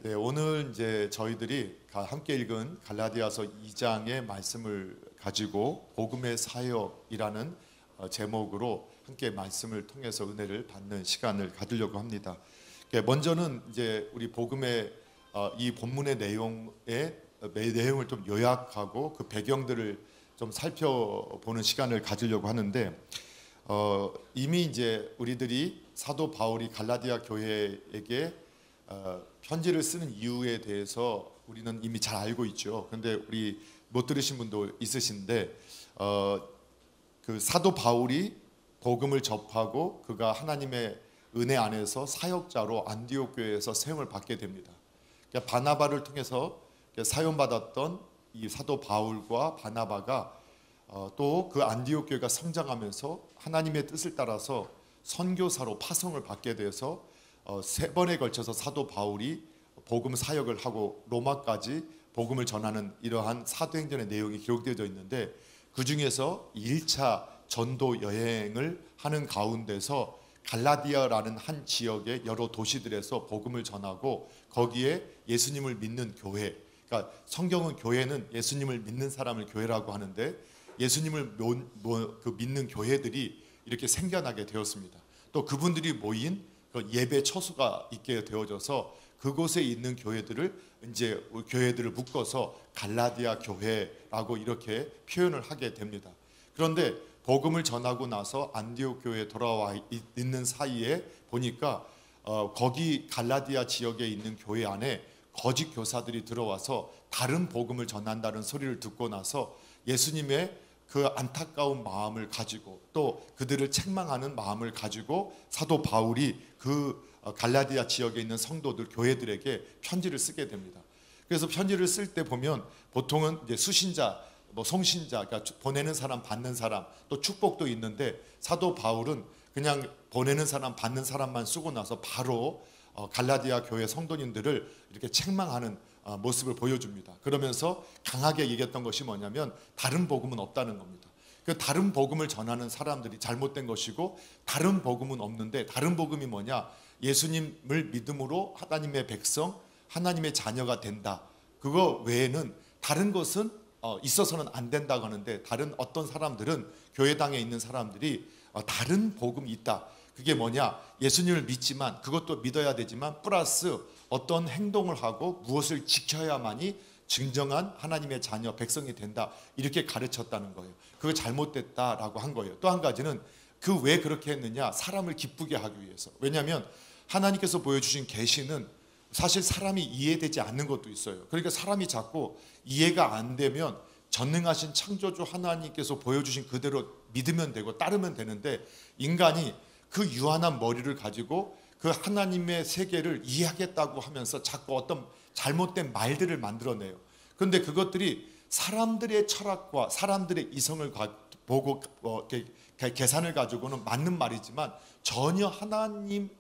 네, 오늘 이제 저희들이 함께 읽은 갈라디아서 2장의 말씀을 가지고 복음의 사역이라는 제목으로 함께 말씀을 통해서 은혜를 받는 시간을 가지려고 합니다. 먼저는 이제 우리 복음의 이 본문의 내용을 좀 요약하고 그 배경들을 좀 살펴보는 시간을 가지려고 하는데 이미 이제 우리들이 사도 바울이 갈라디아 교회에게 편지를 쓰는 이유에 대해서 우리는 이미 잘 알고 있죠. 그런데 우리 못 들으신 분도 있으신데 그 사도 바울이 복음을 접하고 그가 하나님의 은혜 안에서 사역자로 안디옥 교회에서 세움을 받게 됩니다. 그러니까 바나바를 통해서 사용받았던 이 사도 바울과 바나바가 또 그 안디옥 교회가 성장하면서 하나님의 뜻을 따라서 선교사로 파송을 받게 돼서 세 번에 걸쳐서 사도 바울이 복음 사역을 하고 로마까지 복음을 전하는 이러한 사도행전의 내용이 기록되어 있는데, 그 중에서 1차 전도 여행을 하는 가운데서 갈라디아라는 한 지역의 여러 도시들에서 복음을 전하고 거기에 예수님을 믿는 교회, 그러니까 성경은 교회는 예수님을 믿는 사람을 교회라고 하는데 예수님을 믿는 교회들이 이렇게 생겨나게 되었습니다. 또 그분들이 모인 그 예배 처소가 있게 되어져서 그곳에 있는 교회들을 묶어서 갈라디아 교회라고 이렇게 표현을 하게 됩니다. 그런데 복음을 전하고 나서 안디옥 교회에 돌아와 있는 사이에 보니까 거기 갈라디아 지역에 있는 교회 안에 거짓 교사들이 들어와서 다른 복음을 전한다는 소리를 듣고 나서 예수님의 그 안타까운 마음을 가지고 또 그들을 책망하는 마음을 가지고 사도 바울이 그 갈라디아 지역에 있는 성도들 교회들에게 편지를 쓰게 됩니다. 그래서 편지를 쓸 때 보면 보통은 이제 수신자, 송신자, 그러니까 보내는 사람, 받는 사람, 또 축복도 있는데 사도 바울은 그냥 보내는 사람, 받는 사람만 쓰고 나서 바로 갈라디아 교회 성도님들을 이렇게 책망하는 모습을 보여줍니다. 그러면서 강하게 얘기했던 것이 뭐냐면 다른 복음은 없다는 겁니다. 그 다른 복음을 전하는 사람들이 잘못된 것이고 다른 복음은 없는데, 다른 복음이 뭐냐? 예수님을 믿음으로 하나님의 백성, 하나님의 자녀가 된다. 그거 외에는 다른 것은 있어서는 안 된다고 하는데, 다른 어떤 사람들은 교회당에 있는 사람들이 다른 복음이 있다. 그게 뭐냐? 예수님을 믿지만 그것도 믿어야 되지만 플러스 어떤 행동을 하고 무엇을 지켜야만이 진정한 하나님의 자녀 백성이 된다, 이렇게 가르쳤다는 거예요. 그거 잘못됐다라고 한 거예요. 또 한 가지는 그 왜 그렇게 했느냐? 사람을 기쁘게 하기 위해서. 왜냐하면 하나님께서 보여주신 계시는 사실 사람이 이해되지 않는 것도 있어요. 그러니까 사람이 자꾸 이해가 안 되면 전능하신 창조주 하나님께서 보여주신 그대로 믿으면 되고 따르면 되는데, 인간이 그 유한한 머리를 가지고 그 하나님의 세계를 이해하겠다고 하면서 자꾸 어떤 잘못된 말들을 만들어내요. 그런데 그것들이 사람들의 철학과 사람들의 이성을 보고 계산을 가지고는 맞는 말이지만 전혀 하나님의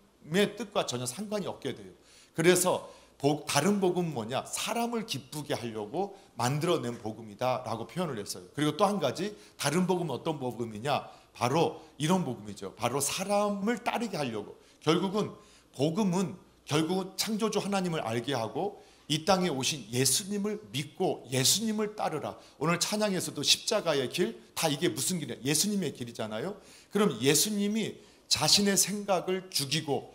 뜻과 전혀 상관이 없게 돼요. 그래서 다른 복음은 뭐냐? 사람을 기쁘게 하려고 만들어낸 복음이다 라고 표현을 했어요. 그리고 또 한 가지, 다른 복음은 어떤 복음이냐? 바로 이런 복음이죠. 바로 사람을 따르게 하려고. 복음은 결국은 창조주 하나님을 알게 하고 이 땅에 오신 예수님을 믿고 예수님을 따르라. 오늘 찬양에서도 십자가의 길, 다 이게 무슨 길이야? 예수님의 길이잖아요. 그럼 예수님이 자신의 생각을 죽이고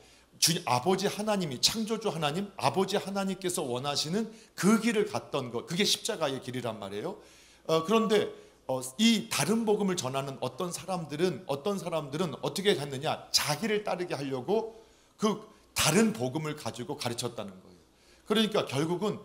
아버지 하나님이, 창조주 하나님, 아버지 하나님께서 원하시는 그 길을 갔던 것, 그게 십자가의 길이란 말이에요. 그런데 이 다른 복음을 전하는 어떤 사람들은 어떻게 했느냐? 자기를 따르게 하려고 그 다른 복음을 가지고 가르쳤다는 거예요. 그러니까 결국은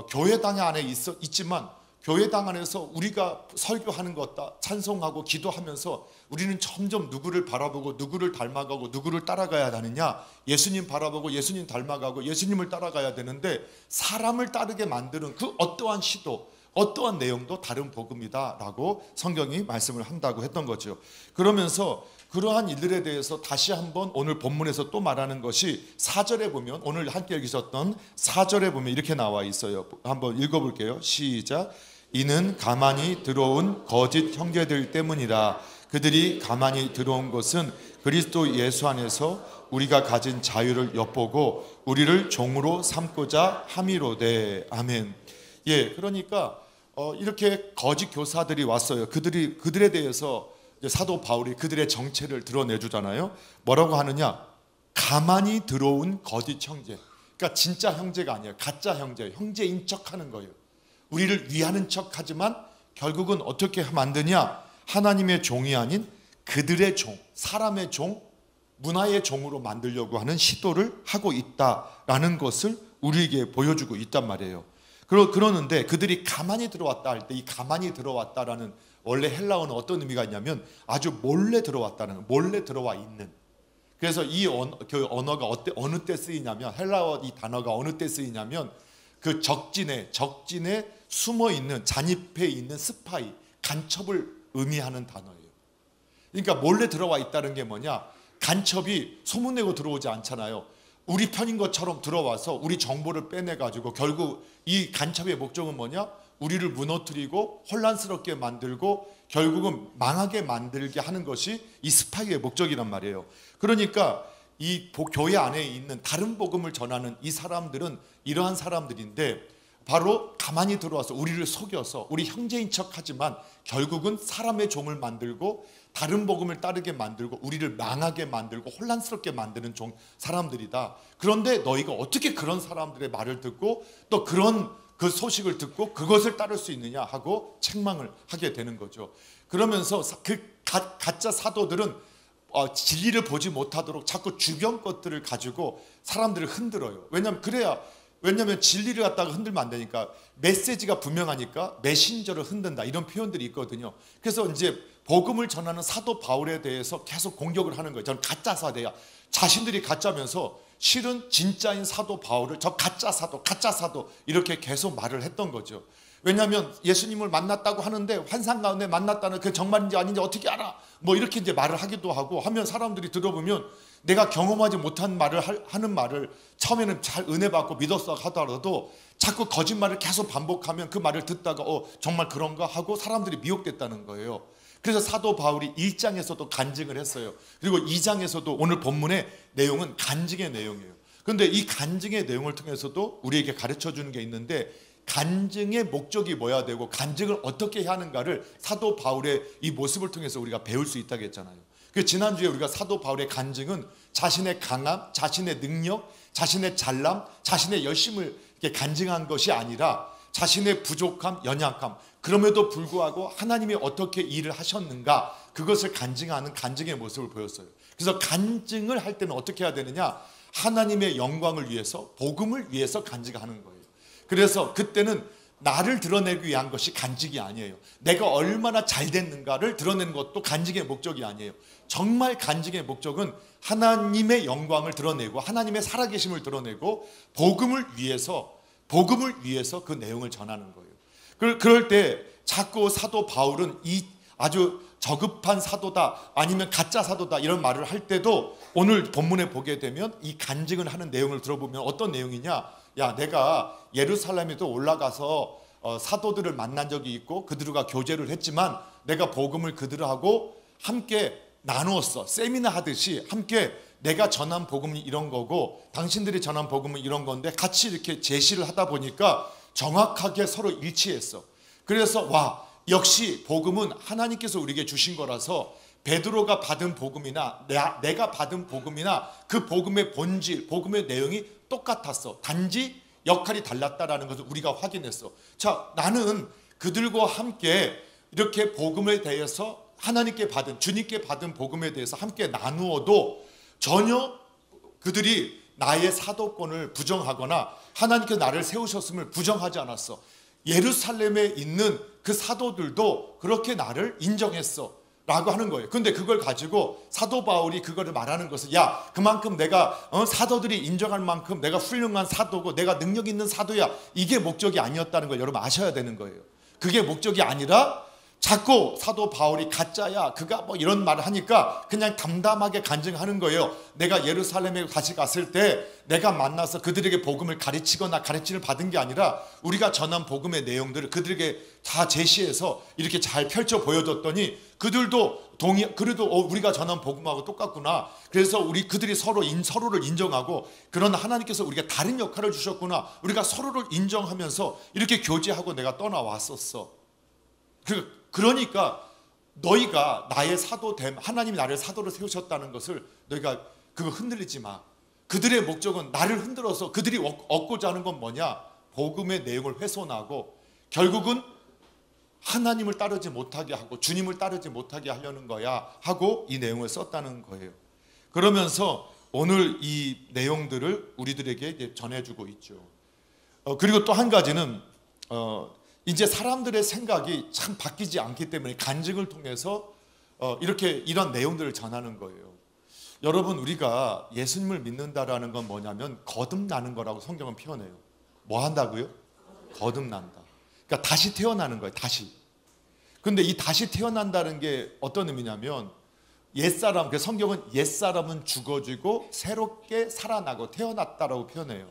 교회당 안에 있지만 교회당 안에서 우리가 설교하는 것, 찬송하고 기도하면서 우리는 점점 누구를 바라보고 누구를 닮아가고 누구를 따라가야 하느냐? 예수님 바라보고 예수님 닮아가고 예수님을 따라가야 되는데, 사람을 따르게 만드는 그 어떠한 시도, 어떠한 내용도 다른 복음이다라고 성경이 말씀을 한다고 했던 거죠. 그러면서 그러한 일들에 대해서 다시 한번 오늘 본문에서 또 말하는 것이 4절에 보면, 오늘 함께 읽으셨던 4절에 보면 이렇게 나와 있어요. 한번 읽어볼게요. 시작. 이는 가만히 들어온 거짓 형제들 때문이라. 그들이 가만히 들어온 것은 그리스도 예수 안에서 우리가 가진 자유를 엿보고 우리를 종으로 삼고자 함이로되. 아멘. 예, 그러니까 이렇게 거짓 교사들이 왔어요. 그들에 대해서 사도 바울이 그들의 정체를 드러내주잖아요. 뭐라고 하느냐? 가만히 들어온 거짓 형제. 그러니까 진짜 형제가 아니에요. 가짜 형제, 형제인 척하는 거예요. 우리를 위하는 척하지만 결국은 어떻게 만드냐? 하나님의 종이 아닌 그들의 종, 사람의 종, 문화의 종으로 만들려고 하는 시도를 하고 있다라는 것을 우리에게 보여주고 있단 말이에요. 그러는데 그들이 가만히 들어왔다 할 때 이 가만히 들어왔다라는 원래 헬라어는 어떤 의미가 있냐면 아주 몰래 들어왔다는, 몰래 들어와 있는. 그래서 이 언어가 어느 때 쓰이냐면, 헬라어 이 단어가 어느 때 쓰이냐면 그 적진에 숨어 있는, 잔입해 있는 스파이, 간첩을 의미하는 단어예요. 그러니까 몰래 들어와 있다는 게 뭐냐? 간첩이 소문내고 들어오지 않잖아요. 우리 편인 것처럼 들어와서 우리 정보를 빼내가지고 결국 이 간첩의 목적은 뭐냐? 우리를 무너뜨리고 혼란스럽게 만들고 결국은 망하게 만들게 하는 것이 이 스파이의 목적이란 말이에요. 그러니까 이 교회 안에 있는 다른 복음을 전하는 이 사람들은 이러한 사람들인데 바로 가만히 들어와서 우리를 속여서 우리 형제인 척하지만 결국은 사람의 종을 만들고 다른 복음을 따르게 만들고 우리를 망하게 만들고 혼란스럽게 만드는 사람들이다. 그런데 너희가 어떻게 그런 사람들의 말을 듣고 또 그런 그 소식을 듣고 그것을 따를 수 있느냐 하고 책망을 하게 되는 거죠. 그러면서 그 가짜 사도들은 진리를 보지 못하도록 자꾸 주변 것들을 가지고 사람들을 흔들어요. 왜냐하면 진리를 갖다가 흔들면 안 되니까, 메시지가 분명하니까 메신저를 흔든다, 이런 표현들이 있거든요. 그래서 이제 복음을 전하는 사도 바울에 대해서 계속 공격을 하는 거예요. 저는 가짜 사도야. 자신들이 가짜면서 실은 진짜인 사도 바울을 저 가짜 사도 이렇게 계속 말을 했던 거죠. 왜냐하면 예수님을 만났다고 하는데 환상 가운데 만났다는 그 정말인지 아닌지 어떻게 알아? 뭐 이렇게 이제 말을 하기도 하고 하면 사람들이 들어보면 내가 경험하지 못한 말을 하는 말을 처음에는 잘 은혜 받고 믿었어 하더라도 자꾸 거짓말을 계속 반복하면 그 말을 듣다가 정말 그런가 하고 사람들이 미혹됐다는 거예요. 그래서 사도 바울이 1장에서도 간증을 했어요. 그리고 2장에서도 오늘 본문의 내용은 간증의 내용이에요. 그런데 이 간증의 내용을 통해서도 우리에게 가르쳐 주는 게 있는데, 간증의 목적이 뭐야 되고 간증을 어떻게 해야 하는가를 사도 바울의 이 모습을 통해서 우리가 배울 수 있다고 했잖아요. 그 지난주에 우리가 사도 바울의 간증은 자신의 강함, 자신의 능력, 자신의 잘남, 자신의 열심을 이렇게 간증한 것이 아니라 자신의 부족함, 연약함, 그럼에도 불구하고 하나님이 어떻게 일을 하셨는가, 그것을 간증하는 간증의 모습을 보였어요. 그래서 간증을 할 때는 어떻게 해야 되느냐? 하나님의 영광을 위해서, 복음을 위해서 간증하는 거예요. 그래서 그때는 나를 드러내기 위한 것이 간증이 아니에요. 내가 얼마나 잘 됐는가를 드러내는 것도 간증의 목적이 아니에요. 정말 간증의 목적은 하나님의 영광을 드러내고 하나님의 살아계심을 드러내고 복음을 위해서 그 내용을 전하는 거예요. 그럴 때 자꾸 사도 바울은 이 아주 저급한 사도다, 아니면 가짜 사도다, 이런 말을 할 때도 오늘 본문에 보게 되면 이 간증을 하는 내용을 들어보면 어떤 내용이냐? 야, 내가 예루살렘에도 올라가서 사도들을 만난 적이 있고 그들과 교제를 했지만 내가 복음을 그들하고 함께 나누었어. 세미나 하듯이 함께 내가 전한 복음이 이런 거고 당신들이 전한 복음은 이런 건데 같이 이렇게 제시를 하다 보니까 정확하게 서로 일치했어. 그래서 와, 역시 복음은 하나님께서 우리에게 주신 거라서 베드로가 받은 복음이나 내가 받은 복음이나 그 복음의 본질, 복음의 내용이 똑같았어. 단지 역할이 달랐다라는 것을 우리가 확인했어. 자, 나는 그들과 함께 이렇게 복음에 대해서 하나님께 받은, 주님께 받은 복음에 대해서 함께 나누어도 전혀 그들이 나의 사도권을 부정하거나 하나님께서 나를 세우셨음을 부정하지 않았어. 예루살렘에 있는 그 사도들도 그렇게 나를 인정했어 라고 하는 거예요. 근데 그걸 가지고 사도 바울이 그거를 말하는 것은, 야, 그만큼 내가 사도들이 인정할 만큼 내가 훌륭한 사도고 내가 능력 있는 사도야, 이게 목적이 아니었다는 걸 여러분 아셔야 되는 거예요. 그게 목적이 아니라 자꾸 사도 바울이 가짜야, 그가 뭐 이런 말을 하니까 그냥 담담하게 간증하는 거예요. 내가 예루살렘에 다시 갔을 때 내가 만나서 그들에게 복음을 가르치거나 가르침을 받은 게 아니라 우리가 전한 복음의 내용들을 그들에게 다 제시해서 이렇게 잘 펼쳐 보여줬더니 그들도 그래도 우리가 전한 복음하고 똑같구나. 그래서 그들이 서로를 인정하고, 그러나 하나님께서 우리가 다른 역할을 주셨구나. 우리가 서로를 인정하면서 이렇게 교제하고 내가 떠나왔었어. 그러니까 너희가 나의 사도됨, 하나님이 나를 사도로 세우셨다는 것을 너희가 그거 흔들리지 마. 그들의 목적은 나를 흔들어서 그들이 얻고자 하는 건 뭐냐? 복음의 내용을 훼손하고 결국은 하나님을 따르지 못하게 하고 주님을 따르지 못하게 하려는 거야 하고 이 내용을 썼다는 거예요. 그러면서 오늘 이 내용들을 우리들에게 이제 전해주고 있죠. 그리고 또 한 가지는 이제 사람들의 생각이 참 바뀌지 않기 때문에 간증을 통해서 이렇게 이런 내용들을 전하는 거예요. 여러분, 우리가 예수님을 믿는다라는 건 뭐냐면 거듭나는 거라고 성경은 표현해요. 뭐 한다고요? 거듭난다. 그러니까 다시 태어나는 거예요. 다시. 근데 이 다시 태어난다는 게 어떤 의미냐면 옛사람, 그 성경은 옛사람은 죽어지고 새롭게 살아나고 태어났다라고 표현해요.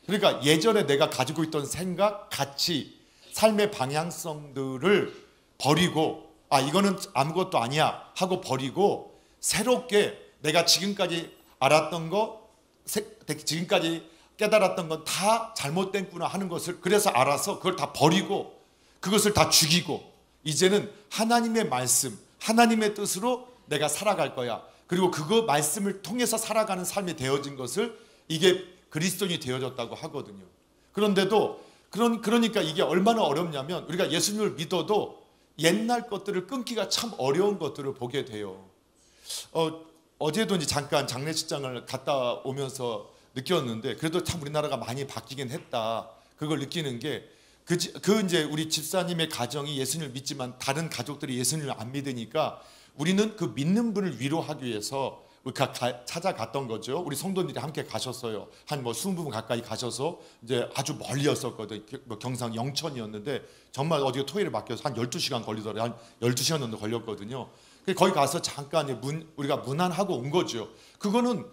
그러니까 예전에 내가 가지고 있던 생각, 가치, 삶의 방향성들을 버리고 이거는 아무것도 아니야 하고 버리고 새롭게 내가 지금까지 알았던 거, 지금까지 깨달았던 건 다 잘못됐구나 하는 것을 그래서 알아서 그걸 다 버리고 그것을 다 죽이고 이제는 하나님의 말씀, 하나님의 뜻으로 내가 살아갈 거야. 그리고 그거 말씀을 통해서 살아가는 삶이 되어진 것을 이게 그리스도인이 되어졌다고 하거든요. 그런데도 그러니까 이게 얼마나 어렵냐면 우리가 예수님을 믿어도 옛날 것들을 끊기가 참 어려운 것들을 보게 돼요. 어제도 이제 잠깐 장례식장을 갔다 오면서 느꼈는데 그래도 참 우리나라가 많이 바뀌긴 했다. 그걸 느끼는 게 이제 우리 집사님의 가정이 예수님을 믿지만 다른 가족들이 예수님을 안 믿으니까 우리는 그 믿는 분을 위로하기 위해서 찾아갔던 거죠. 우리 성도들이 함께 가셨어요. 한 20분 가까이 가셔서 이제 아주 멀리였었거든. 경상 영천이었는데 정말 어디가 토요일에 맡겨서 한 12시간 걸리더라고요. 한 12시간 정도 걸렸거든요. 거기 가서 잠깐 우리가 문안하고 온 거죠. 그거는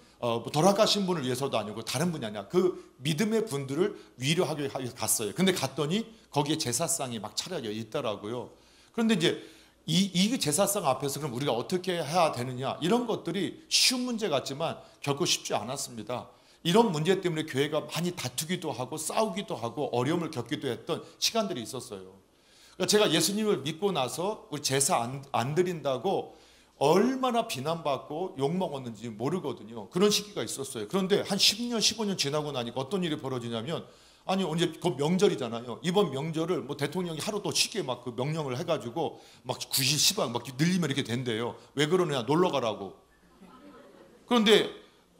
돌아가신 분을 위해서도 아니고 다른 분이 아니라 그 믿음의 분들을 위로하기 위해서 갔어요. 근데 갔더니 거기에 제사상이 막 차려져 있더라고요. 그런데 이제 이 제사상 앞에서 그럼 우리가 어떻게 해야 되느냐, 이런 것들이 쉬운 문제 같지만 결코 쉽지 않았습니다. 이런 문제 때문에 교회가 많이 다투기도 하고 싸우기도 하고 어려움을 겪기도 했던 시간들이 있었어요. 그러니까 제가 예수님을 믿고 나서 우리 제사 안 드린다고 얼마나 비난받고 욕먹었는지 모르거든요. 그런 시기가 있었어요. 그런데 한 10년, 15년 지나고 나니까 어떤 일이 벌어지냐면 이제 곧 명절이잖아요. 이번 명절을 대통령이 하루 또 쉬게 막 그 명령을 해가지고 막 9시, 10분 막 늘리면 이렇게 된대요. 왜 그러느냐, 놀러 가라고. 그런데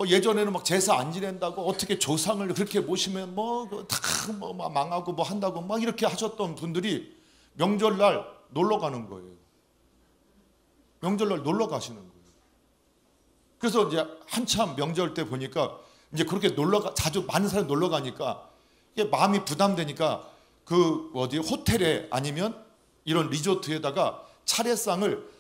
예전에는 막 제사 안 지낸다고 어떻게 조상을 그렇게 모시면 다 망하고 한다고 막 이렇게 하셨던 분들이 명절날 놀러 가는 거예요. 명절날 놀러 가시는 거예요. 그래서 이제 한참 명절 때 보니까 이제 그렇게 자주 많은 사람이 놀러 가니까 이게 마음이 부담되니까 호텔에 아니면 이런 리조트에다가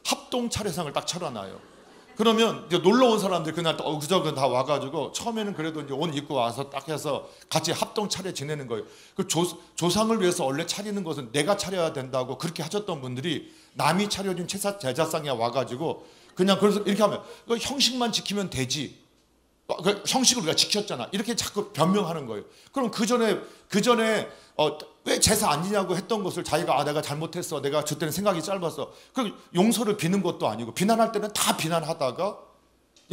합동 차례상을 딱 차려놔요. 그러면 이제 놀러 온 사람들 그날 또 그저그 다 와가지고 처음에는 그래도 이제 옷 입고 와서 딱 해서 같이 합동 차례 지내는 거예요. 그 조상을 위해서 원래 차리는 것은 내가 차려야 된다고 그렇게 하셨던 분들이 남이 차려준 제사상에 와가지고 그냥 그래서 이렇게 하면 형식만 지키면 되지. 그 형식을 우리가 지켰잖아. 이렇게 자꾸 변명하는 거예요. 그럼 그 전에 왜 제사 안 지냐고 했던 것을 자기가 내가 잘못했어, 내가 저때는 생각이 짧았어, 그 용서를 비는 것도 아니고 비난할 때는 다 비난하다가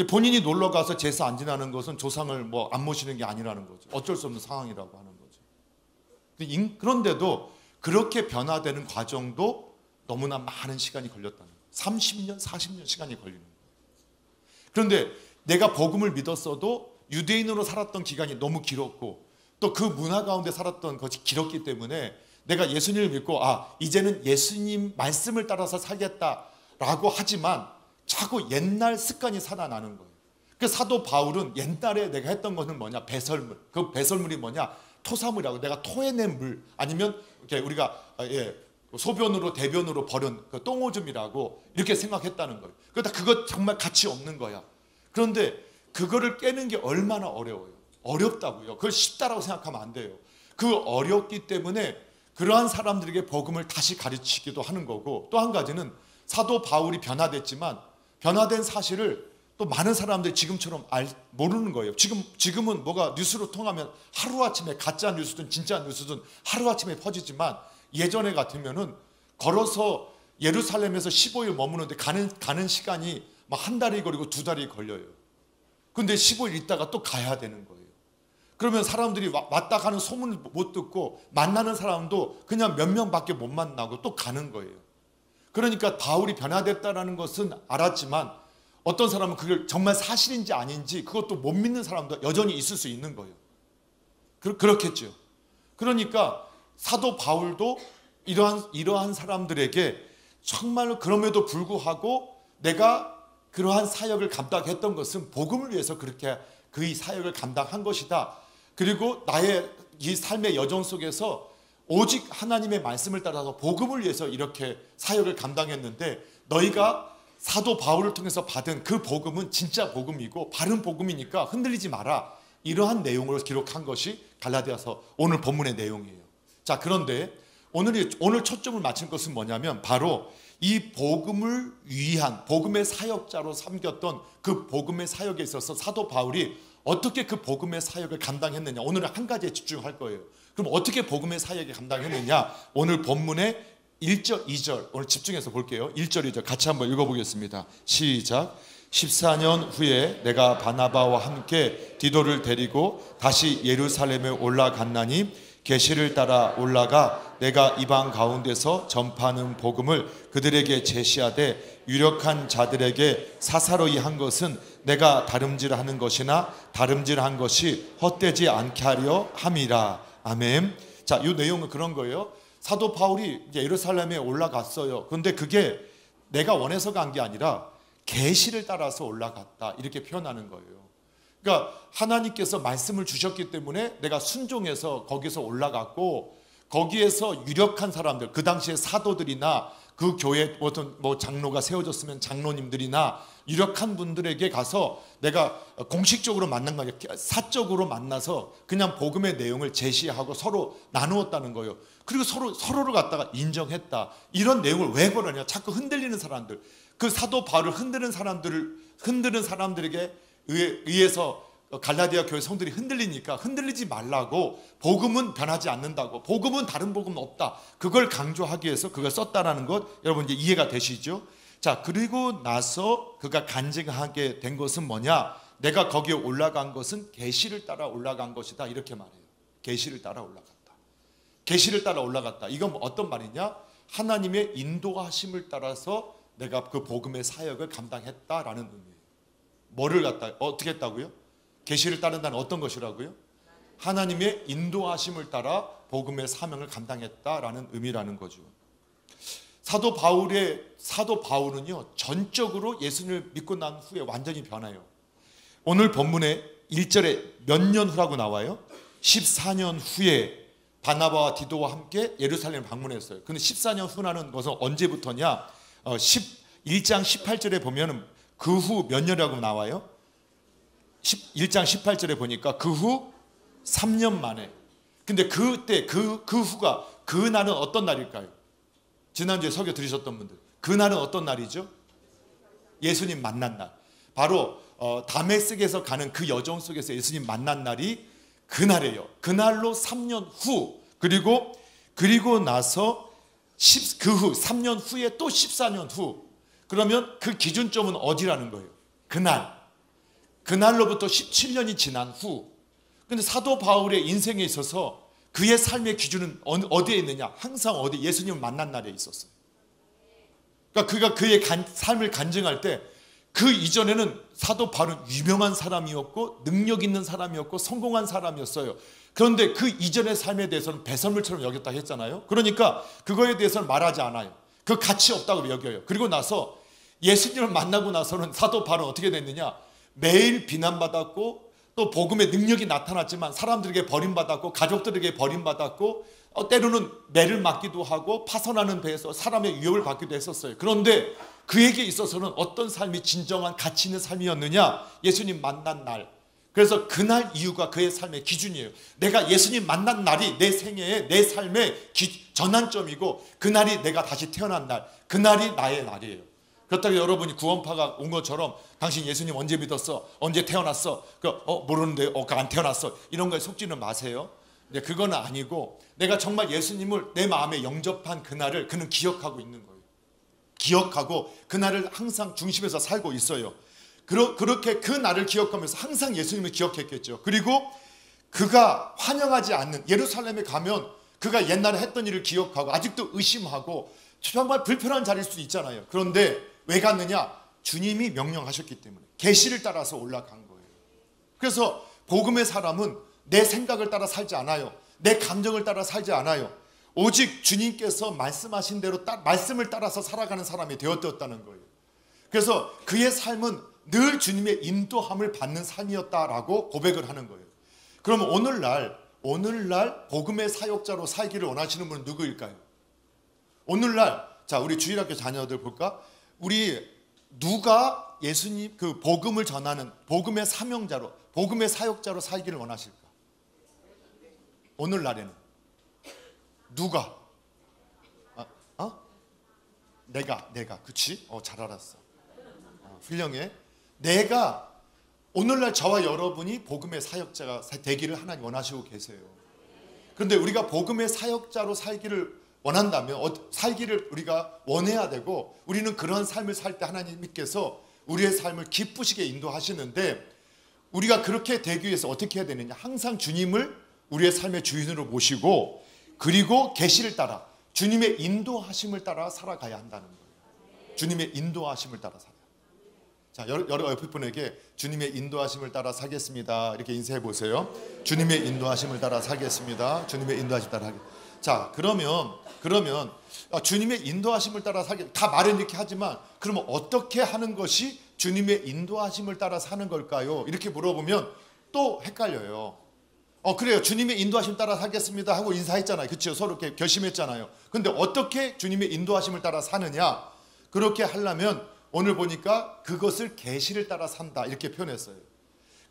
본인이 놀러 가서 제사 안 지나는 것은 조상을 안 모시는 게 아니라는 거죠. 어쩔 수 없는 상황이라고 하는 거죠. 그런데도 그렇게 변화되는 과정도 너무나 많은 시간이 걸렸다는 거예요. 30년, 40년 시간이 걸리는 거예요. 그런데 내가 복음을 믿었어도 유대인으로 살았던 기간이 너무 길었고 또 그 문화 가운데 살았던 것이 길었기 때문에 내가 예수님을 믿고 이제는 예수님 말씀을 따라서 살겠다라고 하지만 자꾸 옛날 습관이 살아나는 거예요. 그 사도 바울은 옛날에 내가 했던 것은 뭐냐, 배설물. 그 배설물이 뭐냐, 토사물이라고 내가 토해낸 물, 아니면 이렇게 우리가 소변으로 대변으로 버린 그 똥오줌이라고 이렇게 생각했다는 거예요. 그러다 그거 정말 가치 없는 거야. 그런데 그거를 깨는 게 얼마나 어려워요. 어렵다고요. 그걸 쉽다라고 생각하면 안 돼요. 그 어렵기 때문에 그러한 사람들에게 복음을 다시 가르치기도 하는 거고, 또 한 가지는 사도 바울이 변화됐지만 변화된 사실을 또 많은 사람들이 지금처럼 모르는 거예요. 지금은 뭐가 뉴스로 통하면 하루아침에 가짜 뉴스든 진짜 뉴스든 하루아침에 퍼지지만, 예전에 같으면은 걸어서 예루살렘에서 15일 머무는데 가는 시간이 막 한 달이 걸리고 두 달이 걸려요. 근데 15일 있다가 또 가야 되는 거예요. 그러면 사람들이 왔다 가는 소문을 못 듣고 만나는 사람도 그냥 몇 명밖에 못 만나고 또 가는 거예요. 그러니까 바울이 변화됐다는 것은 알았지만 어떤 사람은 그걸 정말 사실인지 아닌지 그것도 못 믿는 사람도 여전히 있을 수 있는 거예요. 그렇겠죠. 그러니까 사도 바울도 이러한 사람들에게 정말로 그럼에도 불구하고 내가 그러한 사역을 감당했던 것은 복음을 위해서 그렇게 그의 사역을 감당한 것이다. 그리고 나의 이 삶의 여정 속에서 오직 하나님의 말씀을 따라서 복음을 위해서 이렇게 사역을 감당했는데, 너희가 사도 바울을 통해서 받은 그 복음은 진짜 복음이고 바른 복음이니까 흔들리지 마라. 이러한 내용으로 기록한 것이 갈라디아서 오늘 본문의 내용이에요. 자, 그런데 오늘 초점을 맞춘 것은 뭐냐면 바로 이 복음을 위한 복음의 사역자로 삼겼던 그 복음의 사역에 있어서 사도 바울이 어떻게 그 복음의 사역을 감당했느냐, 오늘은 한 가지에 집중할 거예요. 그럼 어떻게 복음의 사역을 감당했느냐, 오늘 본문의 1절, 2절 오늘 집중해서 볼게요. 1절, 2절 같이 한번 읽어보겠습니다. 시작. 14년 후에 내가 바나바와 함께 디도를 데리고 다시 예루살렘에 올라갔나니 계시를 따라 올라가 내가 이방 가운데서 전파하는 복음을 그들에게 제시하되 유력한 자들에게 사사로이 한 것은 내가 다름질하는 것이나 다름질한 것이 헛되지 않게 하려 함이라. 아멘. 자, 이 내용은 그런 거예요. 사도 바울이 이제 예루살렘에 올라갔어요. 그런데 그게 내가 원해서 간 게 아니라 계시를 따라서 올라갔다, 이렇게 표현하는 거예요. 그러니까 하나님께서 말씀을 주셨기 때문에 내가 순종해서 거기서 올라갔고, 거기에서 유력한 사람들, 그 당시에 사도들이나 그 교회 어떤 장로가 세워졌으면 장로님들이나 유력한 분들에게 가서 내가 공식적으로 만난 거 아니라 사적으로 만나서 그냥 복음의 내용을 제시하고 서로 나누었다는 거예요. 그리고 서로를 갖다가 인정했다. 이런 내용을 왜 그러냐? 자꾸 흔들리는 사람들, 그 사도 바울을 흔드는 사람들에게 의해서 갈라디아 교회 성들이 흔들리니까 흔들리지 말라고, 복음은 변하지 않는다고, 복음은 다른 복음은 없다, 그걸 강조하기 위해서 그걸 썼다라는 것 여러분 이제 이해가 되시죠? 자, 그리고 나서 그가 간증하게 된 것은 뭐냐? 내가 거기에 올라간 것은 계시를 따라 올라간 것이다, 이렇게 말해요. 계시를 따라 올라갔다. 계시를 따라 올라갔다. 이건 어떤 말이냐? 하나님의 인도하심을 따라서 내가 그 복음의 사역을 감당했다라는 의미예요. 뭐를 갖다 어떻게 했다고요? 계시를 따른다는 어떤 것이라고요? 하나님의 인도하심을 따라 복음의 사명을 감당했다라는 의미라는 거죠. 사도 바울은요 전적으로 예수님을 믿고 난 후에 완전히 변해요. 오늘 본문에 1절에 몇 년 후라고 나와요? 14년 후에 바나바와 디도와 함께 예루살렘 방문했어요. 근데 14년 후라는 것은 언제부터냐? 1장 18절에 보면 그 후 몇 년이라고 나와요? 1장 18절에 보니까 그 후 3년 만에. 근데 그때 그 후가, 그 날은 어떤 날일까요? 지난주에 설교 들으셨던 분들, 그 날은 어떤 날이죠? 예수님 만난 날. 바로 다메섹에서 가는 그 여정 속에서 예수님 만난 날이 그날이에요. 그날로 3년 후, 그리고 나서 그 후 3년 후에 또 14년 후. 그러면 그 기준점은 어디라는 거예요? 그날로부터 17년이 지난 후. 근데 사도 바울의 인생에 있어서 그의 삶의 기준은 어디에 있느냐? 항상 어디? 예수님을 만난 날에 있었어요. 그러니까 그가 그의 삶을 간증할 때 그 이전에는 사도 바울은 유명한 사람이었고 능력 있는 사람이었고 성공한 사람이었어요. 그런데 그 이전의 삶에 대해서는 배설물처럼 여겼다 했잖아요. 그러니까 그거에 대해서는 말하지 않아요. 그 가치 없다고 여겨요. 그리고 나서 예수님을 만나고 나서는 사도 바울은 어떻게 됐느냐? 매일 비난받았고 또 복음의 능력이 나타났지만 사람들에게 버림받았고 가족들에게 버림받았고 때로는 매를 맞기도 하고 파선하는 배에서 사람의 위협을 받기도 했었어요. 그런데 그에게 있어서는 어떤 삶이 진정한 가치 있는 삶이었느냐? 예수님 만난 날. 그래서 그날 이유가 그의 삶의 기준이에요. 내가 예수님 만난 날이 내 생애의 내 삶의 전환점이고 그날이 내가 다시 태어난 날, 그날이 나의 날이에요. 그렇다고 여러분이 구원파가 온 것처럼 당신 예수님 언제 믿었어? 언제 태어났어? 모르는데 안 태어났어. 이런 거에 속지는 마세요. 근데 그건 아니고 내가 정말 예수님을 내 마음에 영접한 그날을 그는 기억하고 있는 거예요. 기억하고 그날을 항상 중심에서 살고 있어요. 그렇게 그 날을 기억하면서 항상 예수님을 기억했겠죠. 그리고 그가 환영하지 않는 예루살렘에 가면 그가 옛날에 했던 일을 기억하고 아직도 의심하고 정말 불편한 자리일 수도 있잖아요. 그런데 왜 갔느냐? 주님이 명령하셨기 때문에 계시를 따라서 올라간 거예요. 그래서 복음의 사람은 내 생각을 따라 살지 않아요. 내 감정을 따라 살지 않아요. 오직 주님께서 말씀하신 대로 말씀을 따라서 살아가는 사람이 되었다는 거예요. 그래서 그의 삶은 늘 주님의 인도함을 받는 삶이었다라고 고백을 하는 거예요. 그러면 오늘날 복음의 사역자로 살기를 원하시는 분은 누구일까요? 오늘날 자 우리 주일학교 자녀들 볼까? 우리 누가 예수님 그 복음을 전하는 복음의 사명자로 복음의 사역자로 살기를 원하실까? 오늘날에는 누가? 내가 그치? 잘 알았어. 훌륭해. 내가 오늘날 저와 여러분이 복음의 사역자가 되기를 하나님 원하시고 계세요. 그런데 우리가 복음의 사역자로 살기를 원한다면 살기를 우리가 원해야 되고 우리는 그런 삶을 살 때 하나님께서 우리의 삶을 기쁘시게 인도하시는데 우리가 그렇게 되기 위해서 어떻게 해야 되느냐? 항상 주님을 우리의 삶의 주인으로 모시고 그리고 계시를 따라 주님의 인도하심을 따라 살아가야 한다는 거예요. 주님의 인도하심을 따라 살아요. 자, 여러 옆에 분에게 주님의 인도하심을 따라 살겠습니다. 이렇게 인사해 보세요. 주님의 인도하심을 따라 살겠습니다. 주님의 인도하심을 따라 살겠습니다. 자, 그러면 주님의 인도하심을 따라 살겠 다 말은 이렇게 하지만 그러면 어떻게 하는 것이 주님의 인도하심을 따라 사는 걸까요? 이렇게 물어보면 또 헷갈려요. 그래요. 주님의 인도하심 따라 살겠습니다 하고 인사했잖아요. 그렇죠? 서로 이렇게 결심했잖아요. 근데 어떻게 주님의 인도하심을 따라 사느냐? 그렇게 하려면 오늘 보니까 그것을 계시를 따라 산다 이렇게 표현했어요.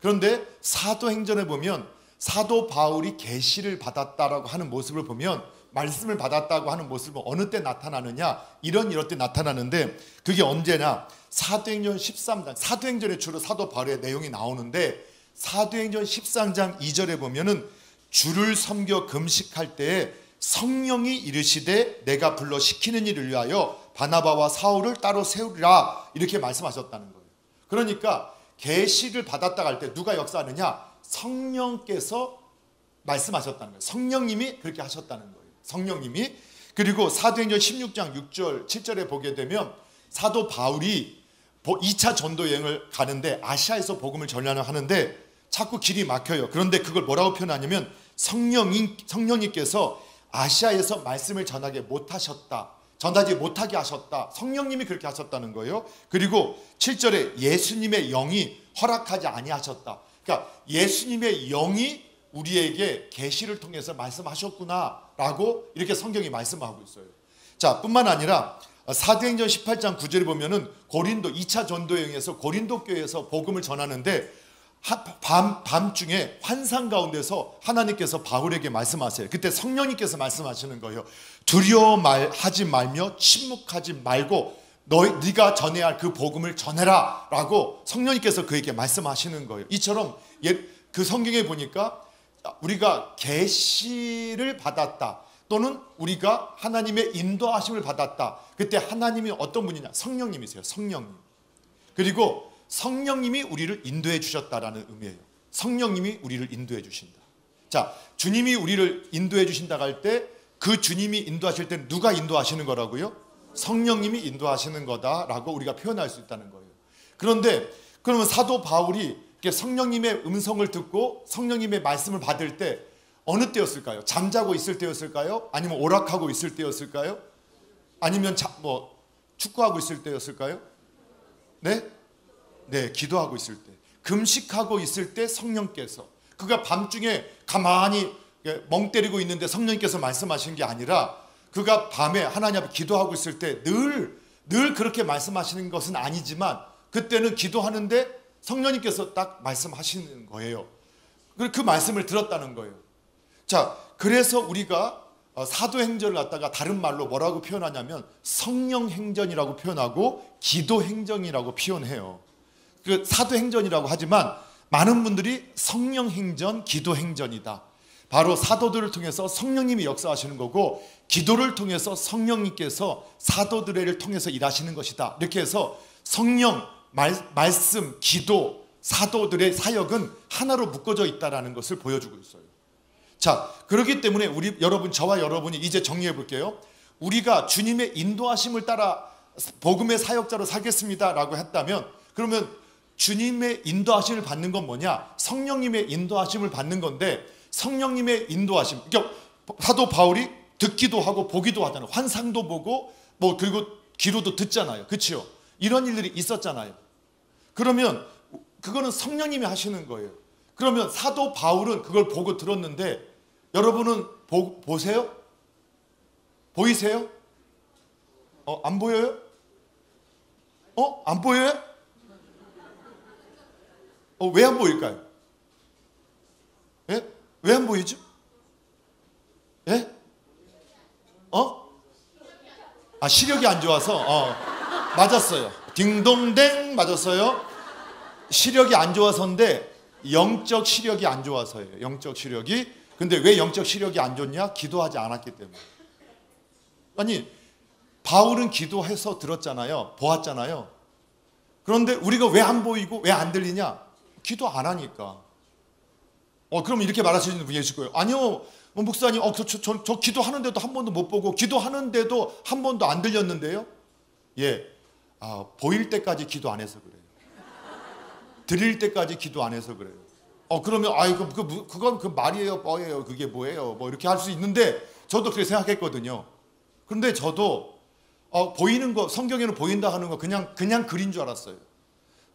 그런데 사도행전에 보면 사도 바울이 계시를 받았다라고 하는 모습을 보면 말씀을 받았다고 하는 모습은 어느 때 나타나느냐? 이럴 때 나타나는데 그게 언제냐? 사도행전 13장 사도행전에 주로 사도 바울의 내용이 나오는데 사도행전 13장 2절에 보면은 주를 섬겨 금식할 때에 성령이 이르시되 내가 불러 시키는 일을 위하여 바나바와 사울을 따로 세우리라 이렇게 말씀하셨다는 거예요. 그러니까 계시를 받았다 할 때 누가 역사하느냐? 성령께서 말씀하셨다는 거예요. 성령님이 그렇게 하셨다는 거예요. 성령님이. 그리고 사도행전 16장 6절 7절에 보게 되면 사도 바울이 2차 전도 여행을 가는데 아시아에서 복음을 전하는데 자꾸 길이 막혀요. 그런데 그걸 뭐라고 표현하냐면 성령님께서 아시아에서 말씀을 전하지 못하게 하셨다. 성령님이 그렇게 하셨다는 거예요. 그리고 7절에 예수님의 영이 허락하지 아니하셨다. 그러니까 예수님의 영이 우리에게 계시를 통해서 말씀하셨구나라고 이렇게 성경이 말씀하고 있어요. 자, 뿐만 아니라 사도행전 18장 9절에 보면은 고린도 2차 전도 여행에서 고린도 교회에서 복음을 전하는데 밤중에 환상 가운데서 하나님께서 바울에게 말씀하세요. 그때 성령님께서 말씀하시는 거예요. 두려워하지 말며 침묵하지 말고 네가 전해야 할 그 복음을 전해라 라고 성령님께서 그에게 말씀하시는 거예요. 이처럼 그 성경에 보니까 우리가 계시를 받았다 또는 우리가 하나님의 인도하심을 받았다. 그때 하나님이 어떤 분이냐? 성령님이세요. 성령님. 그리고 성령님이 우리를 인도해 주셨다라는 의미예요. 성령님이 우리를 인도해 주신다. 자, 주님이 우리를 인도해 주신다고 할 때 그 주님이 인도하실 때는 누가 인도하시는 거라고요? 성령님이 인도하시는 거다라고 우리가 표현할 수 있다는 거예요. 그런데 그러면 사도 바울이 성령님의 음성을 듣고 성령님의 말씀을 받을 때 어느 때였을까요? 잠자고 있을 때였을까요? 아니면 오락하고 있을 때였을까요? 아니면 축구하고 있을 때였을까요? 네? 네, 기도하고 있을 때. 금식하고 있을 때 성령께서, 그가 밤중에 가만히 멍 때리고 있는데 성령께서 말씀하신 게 아니라 그가 밤에 하나님 앞에 기도하고 있을 때 늘 그렇게 말씀하시는 것은 아니지만 그때는 기도하는데 성령님께서 딱 말씀하시는 거예요. 그 말씀을 들었다는 거예요. 자, 그래서 우리가 사도행전을 갖다가 다른 말로 뭐라고 표현하냐면 성령행전이라고 표현하고 기도행전이라고 표현해요. 그 사도행전이라고 하지만 많은 분들이 성령행전, 기도행전이다. 바로 사도들을 통해서 성령님이 역사하시는 거고 기도를 통해서 성령님께서 사도들을 통해서 일하시는 것이다. 이렇게 해서 성령, 말씀, 기도, 사도들의 사역은 하나로 묶어져 있다는 것을 보여주고 있어요. 자, 그렇기 때문에 저와 여러분이 이제 정리해 볼게요. 우리가 주님의 인도하심을 따라 복음의 사역자로 살겠습니다 라고 했다면, 그러면 주님의 인도하심을 받는 건 뭐냐? 성령님의 인도하심을 받는 건데, 성령님의 인도하심, 그러니까 사도 바울이 듣기도 하고 보기도 하잖아요. 환상도 보고 그리고 기로도 듣잖아요. 그렇죠? 이런 일들이 있었잖아요. 그러면 그거는 성령님이 하시는 거예요. 그러면 사도 바울은 그걸 보고 들었는데 여러분은 보세요? 보이세요? 안 보여요? 안 보여요? 왜 안 보일까요? 예? 왜 안 보이죠? 예? 시력이 안 좋아서 맞았어요. 딩동댕 맞았어요. 시력이 안 좋아서인데 영적 시력이 안 좋아서예요. 영적 시력이. 근데 왜 영적 시력이 안 좋냐? 기도하지 않았기 때문에. 아니, 바울은 기도해서 들었잖아요. 보았잖아요. 그런데 우리가 왜 안 보이고 왜 안 들리냐? 기도 안 하니까. 그럼 이렇게 말하시는 분이 계실 거예요. 아니요, 목사님, 저 기도하는데도 한 번도 못 보고 기도하는데도 한 번도 안 들렸는데요. 예, 보일 때까지 기도 안 해서 그래요. 들릴 때까지 기도 안 해서 그래요. 그러면 그건 그 말이에요, 뻐예요, 그게 뭐예요, 이렇게 할 수 있는데 저도 그렇게 생각했거든요. 그런데 저도 보이는 거, 성경에는 보인다 하는 거 그냥 글인 줄 알았어요.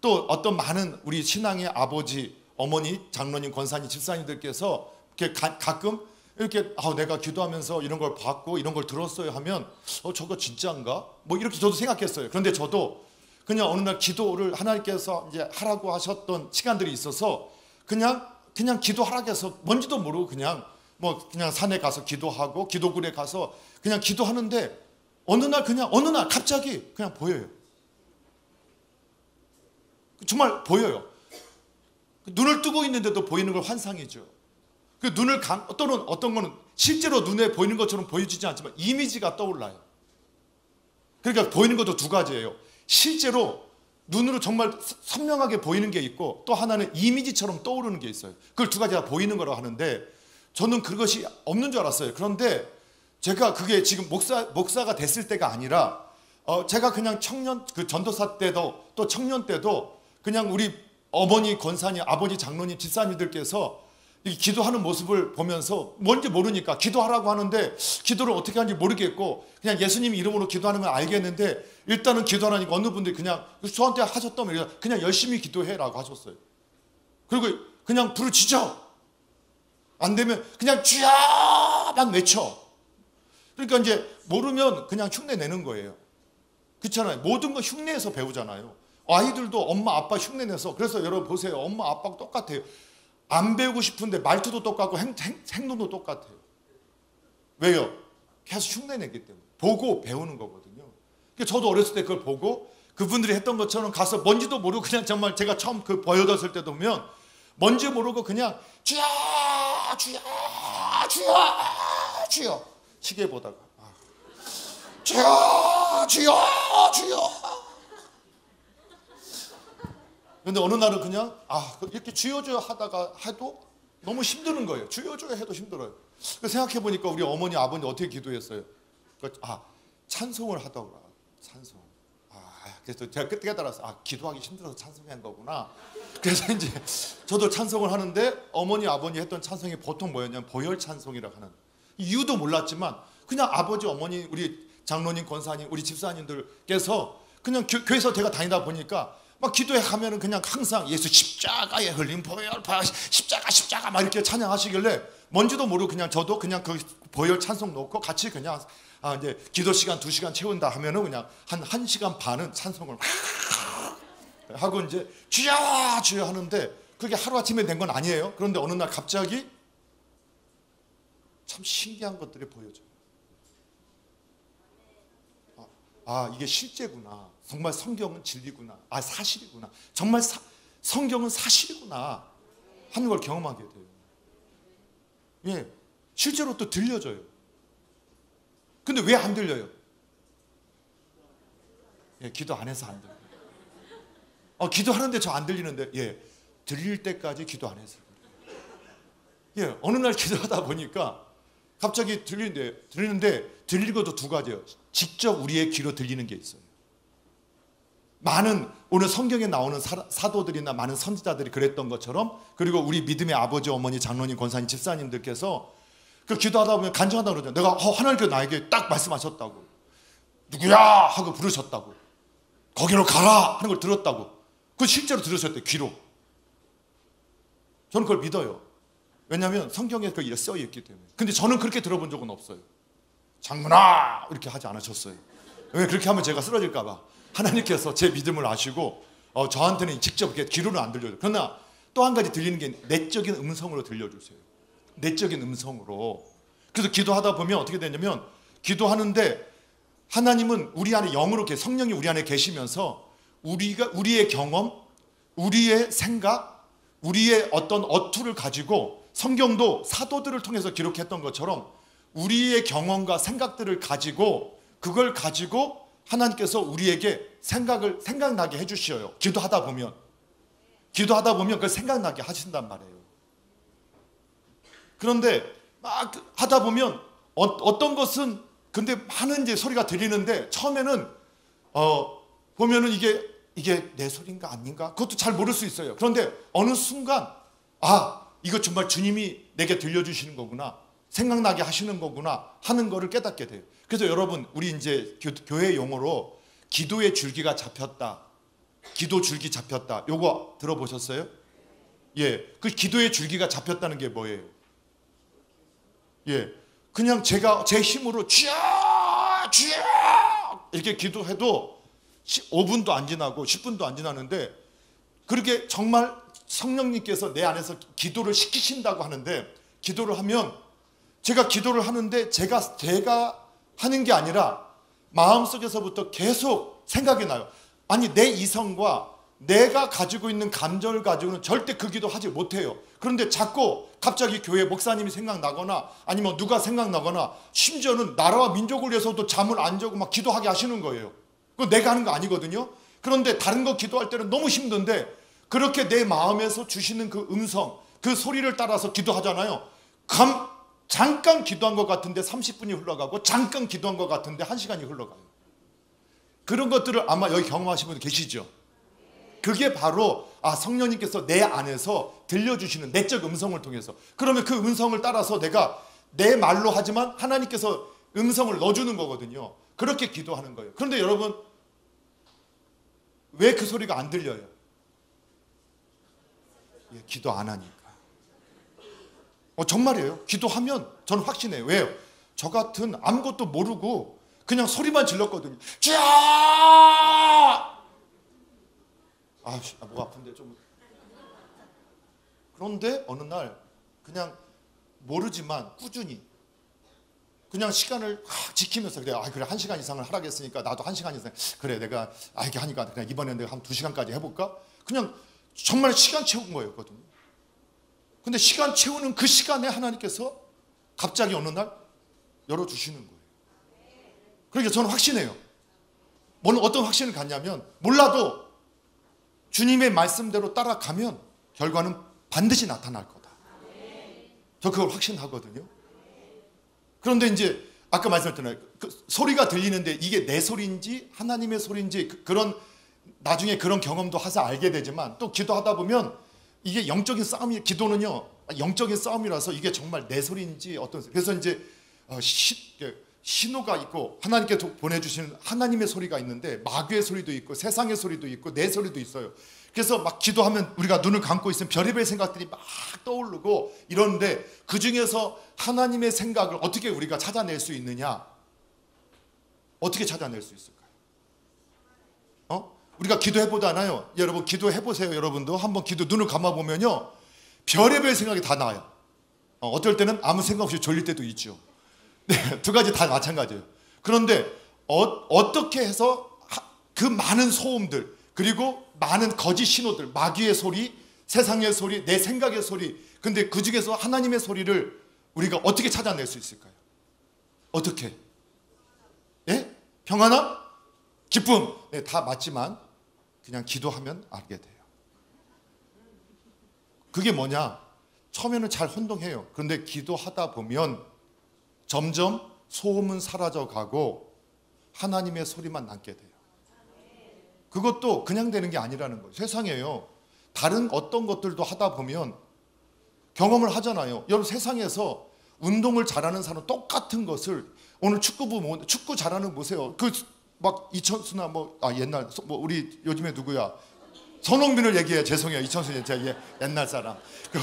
또 어떤 많은 우리 신앙의 아버지, 어머니, 장로님, 권사님, 집사님들께서 이렇게 가끔 이렇게 내가 기도하면서 이런 걸 봤고 이런 걸 들었어요 하면 저거 진짜인가? 이렇게 저도 생각했어요. 그런데 저도 그냥 어느 날 기도를 하나님께서 이제 하라고 하셨던 시간들이 있어서 그냥 기도하라고 해서 뭔지도 모르고 그냥 산에 가서 기도하고 기도굴에 가서 그냥 기도하는데 어느 날 갑자기 그냥 보여요. 정말 보여요. 눈을 뜨고 있는데도 보이는 걸 환상이죠. 그 눈을 또는 어떤 거는 실제로 눈에 보이는 것처럼 보여지지 않지만 이미지가 떠올라요. 그러니까 보이는 것도 두 가지예요. 실제로 눈으로 정말 선명하게 보이는 게 있고 또 하나는 이미지처럼 떠오르는 게 있어요. 그걸 두 가지 다 보이는 거라고 하는데 저는 그것이 없는 줄 알았어요. 그런데 제가 그게 지금 목사가 됐을 때가 아니라 제가 그냥 전도사 때도 또 청년 때도 그냥 우리 어머니 권사님, 아버지 장로님, 집사님들께서 기도하는 모습을 보면서 뭔지 모르니까 기도하라고 하는데 기도를 어떻게 하는지 모르겠고 그냥 예수님 이름으로 기도하는 건 알겠는데 일단은 기도하라니까 어느 분들이 그냥 저한테 하셨다면 그냥 열심히 기도해라고 하셨어요. 그리고 그냥 불을 지져. 안 되면 그냥 주여 막 외쳐. 그러니까 이제 모르면 그냥 흉내 내는 거예요. 그렇잖아요. 모든 거 흉내에서 배우잖아요. 아이들도 엄마 아빠 흉내 내서. 그래서 여러분 보세요. 엄마 아빠가 똑같아요. 안 배우고 싶은데 말투도 똑같고 행동도 똑같아요. 왜요? 계속 흉내 내기 때문에. 보고 배우는 거거든요. 그러니까 저도 어렸을 때 그걸 보고 그분들이 했던 것처럼 가서 뭔지도 모르고 그냥 정말 제가 처음 보여줬을 때도 보면 뭔지 모르고 그냥 주여 주여 주여 주여 시계 보다가 주여 주여 주여. 근데 어느 날은 그냥 이렇게 주여 주여 하다가 해도 너무 힘드는 거예요. 주여 주여 해도 힘들어요. 생각해 보니까 우리 어머니 아버님 어떻게 기도했어요? 찬송을 하더라. 찬송. 그래서 제가 그때 깨달았어요. 기도하기 힘들어서 찬송한 거구나. 그래서 이제 저도 찬송을 하는데 어머니 아버니 했던 찬송이 보통 뭐였냐면 보혈 찬송이라고 하는, 이유도 몰랐지만 그냥 아버지 어머니 우리 장로님 권사님 우리 집사님들께서 그냥 교회에서 제가 다니다 보니까 막 기도에 가면은 그냥 항상 예수 십자가에 흘린 보혈, 십자가 막 이렇게 찬양하시길래 뭔지도 모르고 그냥 저도 그냥 그 보혈 찬송 놓고 같이 그냥 이제 기도 시간 2시간 채운다 하면은 그냥 한 1시간 반은 찬송을 막 하고 이제 주여 주여 하는데 그게 하루아침에 된 건 아니에요. 그런데 어느 날 갑자기 참 신기한 것들이 보여져요. 이게 실제구나. 정말 성경은 진리구나. 사실이구나. 정말 성경은 사실이구나 하는 걸 경험하게 돼요. 예, 실제로 또 들려져요. 근데 왜 안 들려요? 예, 기도 안 해서 안 들려요. 기도하는데 저 안 들리는데, 예, 들릴 때까지 기도 안 해서 그래요. 예, 어느 날 기도하다 보니까 갑자기 들리는데 들리고도 두 가지예요. 직접 우리의 귀로 들리는 게 있어요. 많은 오늘 성경에 나오는 사도들이나 많은 선지자들이 그랬던 것처럼, 그리고 우리 믿음의 아버지, 어머니, 장로님, 권사님, 집사님들께서 그 기도하다 보면 간증하다 그러죠. 내가 하나님께서 나에게 딱 말씀하셨다고, 누구야 하고 부르셨다고, 거기로 가라 하는 걸 들었다고. 그걸 실제로 들으셨대요. 귀로. 저는 그걸 믿어요. 왜냐하면 성경에 그게 써 있기 때문에. 근데 저는 그렇게 들어본 적은 없어요. 장군아 이렇게 하지 않으셨어요. 왜 그렇게 하면 제가 쓰러질까 봐. 하나님께서 제 믿음을 아시고 저한테는 직접 이렇게 귀로는 안 들려요. 그러나 또 한 가지 들리는 게 내적인 음성으로 들려주세요. 내적인 음성으로. 그래서 기도하다 보면 어떻게 되냐면, 기도하는데 하나님은 우리 안에 영으로 성령이 우리 안에 계시면서 우리의 경험, 우리의 생각, 우리의 어떤 어투를 가지고, 성경도 사도들을 통해서 기록했던 것처럼 우리의 경험과 생각들을 가지고, 그걸 가지고 하나님께서 우리에게 생각나게 해주셔요. 기도하다 보면 그걸 생각나게 하신단 말이에요. 그런데 막 하다 보면 어떤 것은 근데 많은 이제 소리가 들리는데, 처음에는 보면은 이게 내 소리인가 아닌가 그것도 잘 모를 수 있어요. 그런데 어느 순간 이거 정말 주님이 내게 들려주시는 거구나, 생각나게 하시는 거구나 하는 거를 깨닫게 돼요. 그래서 여러분, 우리 이제 교회 용어로 기도의 줄기가 잡혔다, 기도 줄기 잡혔다, 요거 들어보셨어요? 예, 그 기도의 줄기가 잡혔다는 게 뭐예요? 예, 그냥 제가 제 힘으로 주여 주여 이렇게 기도해도 5분도 안 지나고 10분도 안 지나는데, 그렇게 정말 성령님께서 내 안에서 기도를 시키신다고 하는데, 기도를 하면 제가 기도를 하는데 제가 하는 게 아니라 마음속에서부터 계속 생각이 나요. 아니, 내 이성과 내가 가지고 있는 감정을 가지고는 절대 그 기도 하지 못해요. 그런데 자꾸 갑자기 교회 목사님이 생각나거나 아니면 누가 생각나거나, 심지어는 나라와 민족을 위해서도 잠을 안 자고 막 기도하게 하시는 거예요. 그거 내가 하는 거 아니거든요. 그런데 다른 거 기도할 때는 너무 힘든데, 그렇게 내 마음에서 주시는 그 음성, 그 소리를 따라서 기도하잖아요. 잠깐 기도한 것 같은데 30분이 흘러가고, 잠깐 기도한 것 같은데 1시간이 흘러가요. 그런 것들을 아마 여기 경험하신 분 계시죠? 그게 바로 성령님께서 내 안에서 들려주시는 내적 음성을 통해서, 그러면 그 음성을 따라서 내가 내 말로 하지만 하나님께서 음성을 넣어주는 거거든요. 그렇게 기도하는 거예요. 그런데 여러분, 왜 그 소리가 안 들려요? 예, 기도 안 하니까. 정말이에요. 기도하면 저는 확신해요. 왜요? 저 같은 아무것도 모르고 그냥 소리만 질렀거든요. 목 아픈데 좀. 그런데 어느 날 그냥 모르지만 꾸준히 그냥 시간을 지키면서, 그래 1시간 이상을 하라겠으니까 나도 1시간 이상, 그래 내가 이렇게 하니까 그냥 이번엔 내가 한 2시간까지 해볼까? 그냥 정말 시간 채운 거였거든요. 근데 시간 채우는 그 시간에 하나님께서 갑자기 어느 날 열어주시는 거예요. 그러니까 저는 확신해요. 어떤 확신을 갖냐면, 몰라도 주님의 말씀대로 따라가면 결과는 반드시 나타날 거다. 저 그걸 확신하거든요. 그런데 이제 아까 말씀드렸잖아요. 그 소리가 들리는데 이게 내 소리인지 하나님의 소리인지 그런 나중에 그런 경험도 해서 알게 되지만, 또 기도하다 보면 이게 영적인 싸움이, 기도는요 영적인 싸움이라서 이게 정말 내 소리인지 그래서 이제 신호가 있고 하나님께 보내주시는 하나님의 소리가 있는데 마귀의 소리도 있고 세상의 소리도 있고 내 소리도 있어요. 그래서 막 기도하면 우리가 눈을 감고 있으면 별의별 생각들이 막 떠오르고 이러는데 그 중에서 하나님의 생각을 어떻게 우리가 찾아낼 수 있느냐? 어떻게 찾아낼 수 있을까요? 우리가 기도해보잖아요. 여러분 기도해보세요. 여러분도 한번 눈을 감아보면요 별의별 생각이 다 나와요. 어떨 때는 아무 생각 없이 졸릴 때도 있죠. 네, 두 가지 다 마찬가지예요. 그런데 어떻게 해서 그 많은 소음들 그리고 많은 거짓 신호들, 마귀의 소리, 세상의 소리, 내 생각의 소리, 근데 그 중에서 하나님의 소리를 우리가 어떻게 찾아낼 수 있을까요? 어떻게? 예? 평안함? 기쁨? 네, 다 맞지만 그냥 기도하면 알게 돼요. 그게 뭐냐? 처음에는 잘 혼동해요. 그런데 기도하다 보면 점점 소음은 사라져가고 하나님의 소리만 남게 돼요. 그것도 그냥 되는 게 아니라는 거예요. 세상에요. 다른 어떤 것들도 하다 보면 경험을 하잖아요. 여러분 세상에서 운동을 잘하는 사람 똑같은 것을 오늘 축구부 축구 잘하는 보세요. 그 막 이천수나 옛날 우리 요즘에 누구야? 손흥민을 얘기해. 죄송해요. 이천수 제가 옛날 사람. 그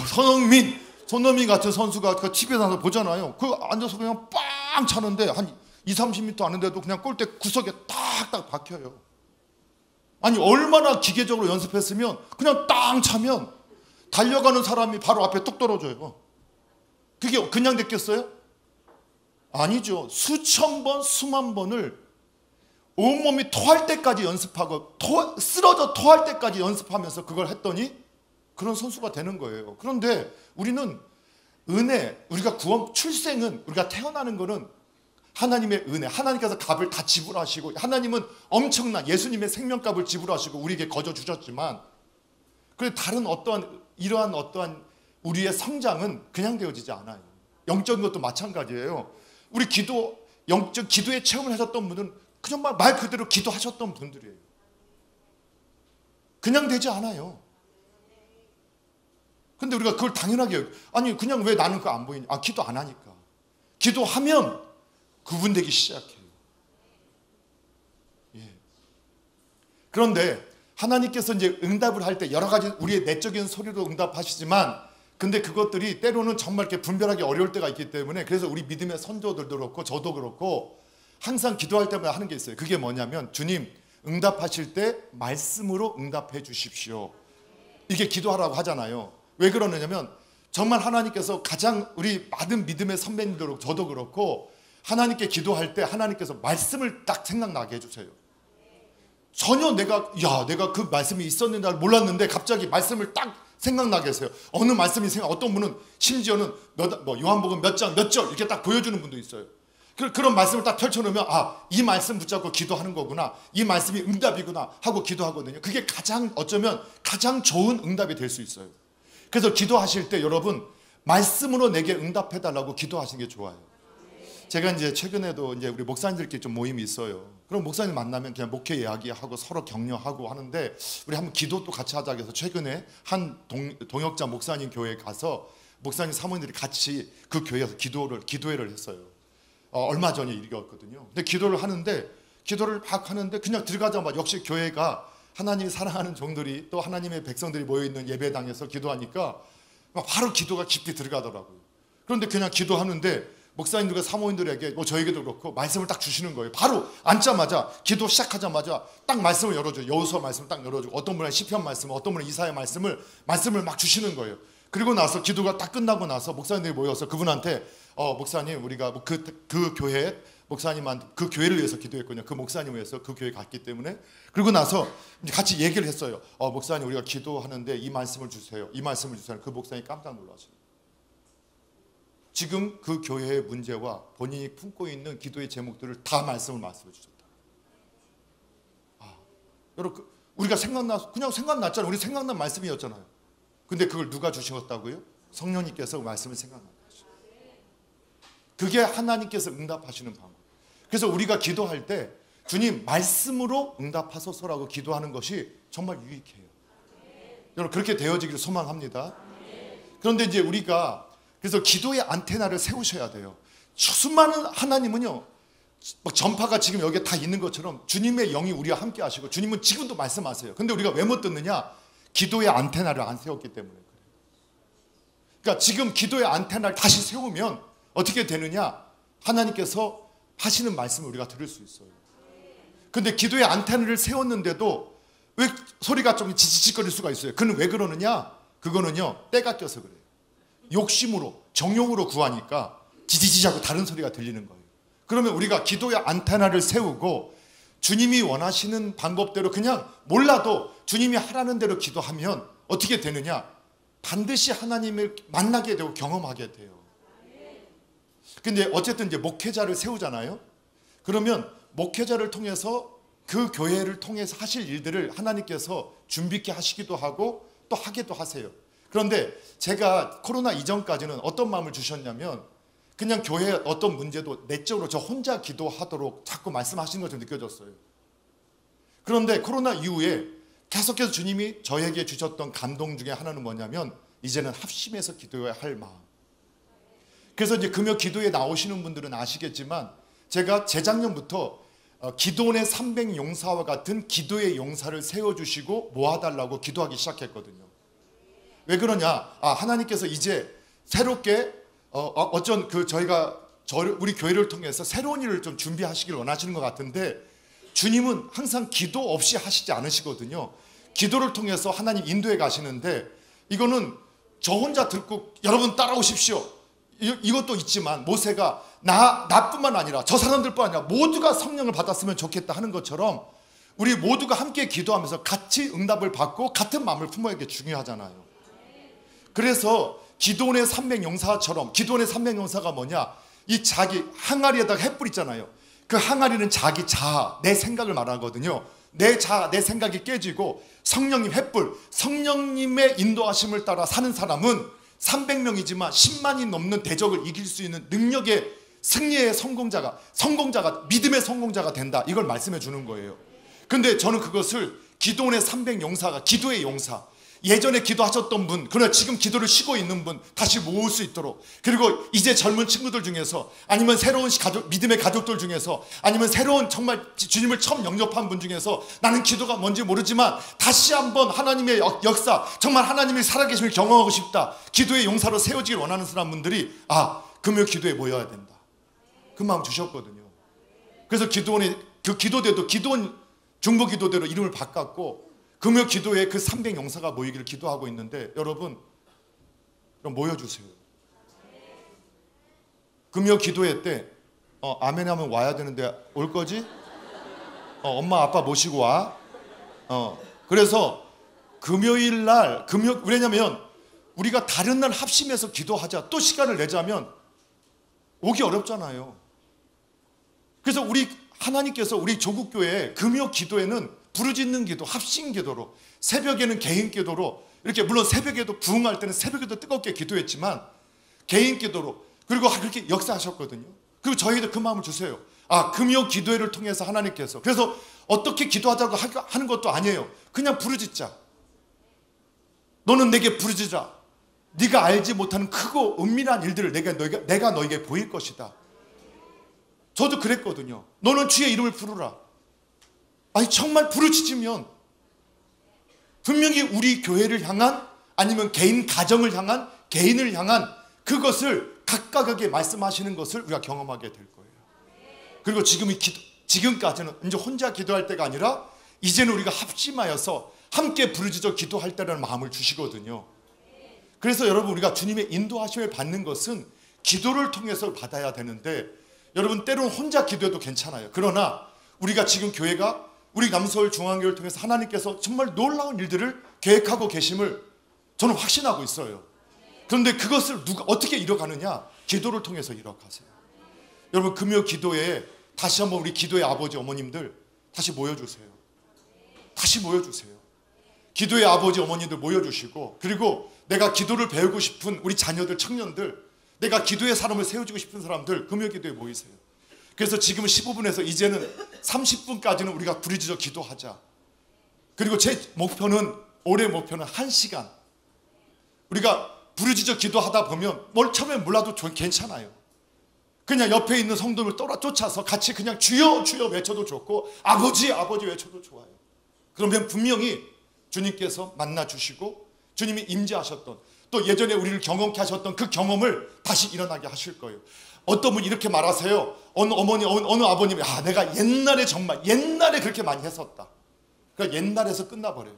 손흥민 같은 선수가 그 TV에 나서 보잖아요. 그 앉아서 그냥 빵 차는데 한 20-30m 하는데도 그냥 골대 구석에 딱딱 박혀요. 아니 얼마나 기계적으로 연습했으면 그냥 땅 차면 달려가는 사람이 바로 앞에 뚝 떨어져요. 그게 그냥 됐겠어요? 아니죠. 수천 번, 수만 번을 온몸이 토할 때까지 연습하고 쓰러져 토할 때까지 연습하면서 그걸 했더니 그런 선수가 되는 거예요. 그런데 우리는 은혜, 우리가 출생은 우리가 태어나는 거는 하나님의 은혜, 하나님께서 값을 다 지불하시고 하나님은 엄청난 예수님의 생명값을 지불하시고 우리에게 거저 주셨지만 그런데 다른 이러한 우리의 성장은 그냥 되어지지 않아요. 영적인 것도 마찬가지예요. 우리 영적 기도의 체험을 하셨던 분은 그냥 말 그대로 기도하셨던 분들이에요. 그냥 되지 않아요. 근데 우리가 그걸 당연하게 아니 그냥 왜 나는 그거 안 보이냐? 기도 안 하니까. 기도하면 구분되기 시작해요. 예. 그런데 하나님께서 이제 응답을 할 때 여러 가지 우리의 내적인 소리로 응답하시지만 근데 그것들이 때로는 정말 이렇게 분별하기 어려울 때가 있기 때문에 그래서 우리 믿음의 선조들도 그렇고 저도 그렇고 항상 기도할 때마다 하는 게 있어요. 그게 뭐냐면 주님 응답하실 때 말씀으로 응답해 주십시오. 이게 기도하라고 하잖아요. 왜 그러느냐면 정말 하나님께서 가장 우리 많은 믿음의 선배님들 저도 그렇고 하나님께 기도할 때 하나님께서 말씀을 딱 생각나게 해주세요. 전혀 내가 그 말씀이 있었는지 몰랐는데 갑자기 말씀을 딱 생각나게 했어요. 어느 말씀이 어떤 분은 심지어는 요한복음 몇 장 몇 절 이렇게 딱 보여주는 분도 있어요. 그런 말씀을 딱 펼쳐놓으면 이 말씀 붙잡고 기도하는 거구나. 이 말씀이 응답이구나 하고 기도하거든요. 그게 어쩌면 가장 좋은 응답이 될 수 있어요. 그래서 기도하실 때 여러분 말씀으로 내게 응답해달라고 기도하시는 게 좋아요. 제가 이제 최근에도 이제 우리 목사님들끼리 좀 모임이 있어요. 그럼 목사님 만나면 그냥 목회 이야기하고 서로 격려하고 하는데 우리 한번 기도도 같이 하자고 해서 최근에 한 동역자 목사님 교회에 가서 목사님 사모님들이 같이 그 교회에서 기도회를 했어요. 얼마 전에 일이었거든요. 근데 기도를 막 하는데 그냥 들어가자마자 역시 교회가 하나님이 사랑하는 종들이 또 하나님의 백성들이 모여있는 예배당에서 기도하니까 바로 기도가 깊이 들어가더라고요. 그런데 그냥 기도하는데 목사님들과 사모님들에게 저에게도 그렇고 말씀을 딱 주시는 거예요. 바로 앉자마자 기도 시작하자마자 딱 말씀을 열어줘요. 여호수아 말씀을 딱 열어주고 어떤 분은 시편 말씀, 어떤 분은 이사야 말씀을 막 주시는 거예요. 그리고 나서 기도가 딱 끝나고 나서 목사님들이 모여서 그분한테 목사님 우리가 그 교회 목사님한테 그 교회를 위해서 기도했거든요. 그 목사님을 위해서 그 교회 갔기 때문에 그리고 나서 같이 얘기를 했어요. 목사님 우리가 기도하는데 이 말씀을 주세요. 이 말씀을 주세요. 그 목사님이 깜짝 놀라시네요. 지금 그 교회의 문제와 본인이 품고 있는 기도의 제목들을 다 말씀해 주셨다. 여러분 우리가 그냥 생각났잖아요. 우리 생각난 말씀이었잖아요. 근데 그걸 누가 주셨다고요? 성령님께서 말씀을 생각나게 하시죠. 그게 하나님께서 응답하시는 방법. 그래서 우리가 기도할 때 주님 말씀으로 응답하소서라고 기도하는 것이 정말 유익해요. 여러분 그렇게 되어지기를 소망합니다. 그런데 이제 우리가 그래서 기도의 안테나를 세우셔야 돼요. 수많은 하나님은요 막 전파가 지금 여기에 다 있는 것처럼 주님의 영이 우리와 함께 하시고 주님은 지금도 말씀하세요. 근데 우리가 왜 못 듣느냐? 기도의 안테나를 안 세웠기 때문에 그래요. 그러니까 지금 기도의 안테나를 다시 세우면 어떻게 되느냐? 하나님께서 하시는 말씀을 우리가 들을 수 있어요. 근데 기도의 안테나를 세웠는데도 왜 소리가 좀 지지직거릴 수가 있어요? 그는 왜 그러느냐? 그거는요, 때가 껴서 그래요. 욕심으로, 정욕으로 구하니까 지지지하고 다른 소리가 들리는 거예요. 그러면 우리가 기도의 안테나를 세우고 주님이 원하시는 방법대로 그냥 몰라도 주님이 하라는 대로 기도하면 어떻게 되느냐? 반드시 하나님을 만나게 되고 경험하게 돼요. 근데 어쨌든 이제 목회자를 세우잖아요. 그러면 목회자를 통해서 그 교회를 통해서 하실 일들을 하나님께서 준비케 하시기도 하고 또 하기도 하세요. 그런데 제가 코로나 이전까지는 어떤 마음을 주셨냐면 그냥 교회 어떤 문제도 내적으로 저 혼자 기도하도록 자꾸 말씀하시는 것처럼 느껴졌어요. 그런데 코로나 이후에 계속해서 주님이 저에게 주셨던 감동 중에 하나는 뭐냐면 이제는 합심해서 기도해야 할 마음. 그래서 이제 금요 기도에 나오시는 분들은 아시겠지만 제가 재작년부터 기도원의 300용사와 같은 기도의 용사를 세워주시고 모아달라고 기도하기 시작했거든요. 왜 그러냐? 하나님께서 이제 새롭게 저희가 우리 교회를 통해서 새로운 일을 좀 준비하시길 원하시는 것 같은데 주님은 항상 기도 없이 하시지 않으시거든요. 기도를 통해서 하나님 인도해 가시는데 이거는 저 혼자 듣고 여러분 따라오십시오. 이것도 있지만 모세가 나뿐만 아니라 저 사람들뿐 아니라 모두가 성령을 받았으면 좋겠다 하는 것처럼 우리 모두가 함께 기도하면서 같이 응답을 받고 같은 마음을 품어야 게 중요하잖아요. 그래서 기도원의 300용사처럼 기도원의 300용사가 뭐냐? 이 자기 항아리에다가 횃불 있잖아요. 그 항아리는 자기 자아, 내 생각을 말하거든요. 내 자아, 내 생각이 깨지고 성령님 횃불, 성령님의 인도하심을 따라 사는 사람은 300명이지만 10만이 넘는 대적을 이길 수 있는 능력의 승리의 성공자가 믿음의 성공자가 된다. 이걸 말씀해 주는 거예요. 근데 저는 그것을 기도원의 300용사가 기도의 용사, 예전에 기도하셨던 분, 그러나 지금 기도를 쉬고 있는 분 다시 모을 수 있도록, 그리고 이제 젊은 친구들 중에서 아니면 새로운 믿음의 가족들 중에서 아니면 새로운 정말 주님을 처음 영접한 분 중에서 나는 기도가 뭔지 모르지만 다시 한번 하나님의 역사, 정말 하나님이 살아계심을 경험하고 싶다, 기도의 용사로 세워지길 원하는 사람분들이 금요 기도에 모여야 된다, 그 마음 주셨거든요. 그래서 기도원의 그 기도대도 기도원 중보 기도대로 이름을 바꿨고 금요 기도에 그 300용사가 모이기를 기도하고 있는데 여러분 그럼 모여주세요. 금요 기도회 때 아멘 하면 와야 되는데 올 거지? 엄마 아빠 모시고 와. 그래서 금요일 날 왜냐면 우리가 다른 날 합심해서 기도하자 또 시간을 내자면 오기 어렵잖아요. 그래서 하나님께서 우리 조국교회 금요 기도에는 부르짖는 기도, 합심 기도로, 새벽에는 개인 기도로, 이렇게 물론 새벽에도 부흥할 때는 새벽에도 뜨겁게 기도했지만 개인 기도로, 그리고 그렇게 역사하셨거든요. 그리고 저희도 그 마음을 주세요. 금요 기도회를 통해서 하나님께서, 그래서 어떻게 기도하자고 하는 것도 아니에요. 그냥 부르짖자. 너는 내게 부르짖으라. 네가 알지 못하는 크고 은밀한 일들을 내가 너에게 보일 것이다. 저도 그랬거든요. 너는 주의 이름을 부르라. 정말 부르짖으면 분명히 우리 교회를 향한 아니면 개인 가정을 향한 개인을 향한 그것을 각각에게 말씀하시는 것을 우리가 경험하게 될 거예요. 그리고 지금까지는 이제 혼자 기도할 때가 아니라 이제는 우리가 합심하여서 함께 부르짖어 기도할 때라는 마음을 주시거든요. 그래서 여러분 우리가 주님의 인도하심을 받는 것은 기도를 통해서 받아야 되는데 여러분 때로는 혼자 기도해도 괜찮아요. 그러나 우리가 지금 교회가 우리 남서울 중앙교회를 통해서 하나님께서 정말 놀라운 일들을 계획하고 계심을 저는 확신하고 있어요. 그런데 그것을 어떻게 이뤄가느냐? 기도를 통해서 이뤄가세요. 여러분 금요 기도에 다시 한번 우리 기도의 아버지 어머님들 다시 모여주세요. 다시 모여주세요. 기도의 아버지 어머님들 모여주시고, 그리고 내가 기도를 배우고 싶은 우리 자녀들, 청년들, 내가 기도의 사람을 세워주고 싶은 사람들 금요 기도에 모이세요. 그래서 지금 15분에서 이제는 30분까지는 우리가 부르짖어 기도하자. 그리고 제 목표는, 올해 목표는 1시간. 우리가 부르짖어 기도하다 보면 처음에 몰라도 괜찮아요. 그냥 옆에 있는 성도를 쫓아서 같이 그냥 주여 주여 외쳐도 좋고 아버지 아버지 외쳐도 좋아요. 그러면 분명히 주님께서 만나주시고 주님이 임재하셨던, 또 예전에 우리를 경험케 하셨던 그 경험을 다시 일어나게 하실 거예요. 어떤 분이 이렇게 말하세요. 어느 어머니, 어느 아버님이 내가 옛날에 정말 옛날에 그렇게 많이 했었다. 그러니까 옛날에서 끝나버려요.